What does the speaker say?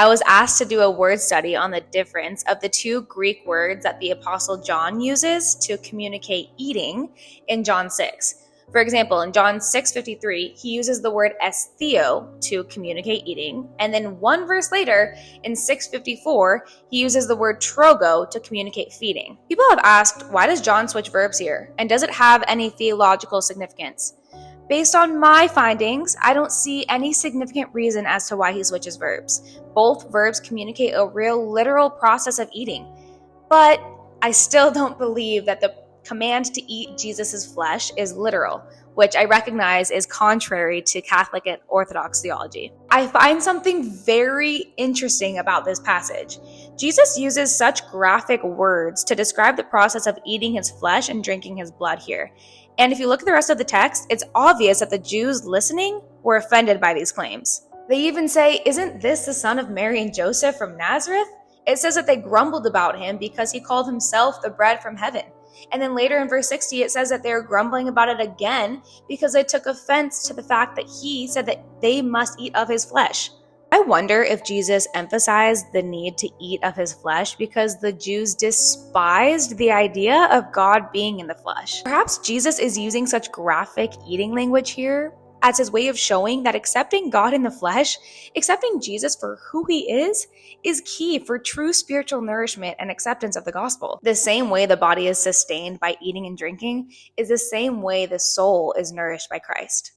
I was asked to do a word study on the difference of the two Greek words that the Apostle John uses to communicate eating in John 6. For example, in John 6:53, he uses the word ἐσθίω to communicate eating, and then one verse later, in 6:54, he uses the word tρώγω to communicate feeding. People have asked, why does John switch verbs here, and does it have any theological significance? Based on my findings, I don't see any significant reason as to why he switches verbs. Both verbs communicate a real literal process of eating, but I still don't believe that the command to eat Jesus' flesh is literal, which I recognize is contrary to Catholic and Orthodox theology. I find something very interesting about this passage. Jesus uses such graphic words to describe the process of eating his flesh and drinking his blood here. And if you look at the rest of the text, it's obvious that the Jews listening were offended by these claims. They even say, "Isn't this the son of Mary and Joseph from Nazareth?" It says that they grumbled about him because he called himself the bread from heaven. And then later in verse 60, it says that they're grumbling about it again because they took offense to the fact that he said that they must eat of his flesh. I wonder if Jesus emphasized the need to eat of his flesh because the Jews despised the idea of God being in the flesh. Perhaps Jesus is using such graphic eating language here as his way of showing that accepting God in the flesh, accepting Jesus for who he is key for true spiritual nourishment and acceptance of the gospel. The same way the body is sustained by eating and drinking is the same way the soul is nourished by Christ.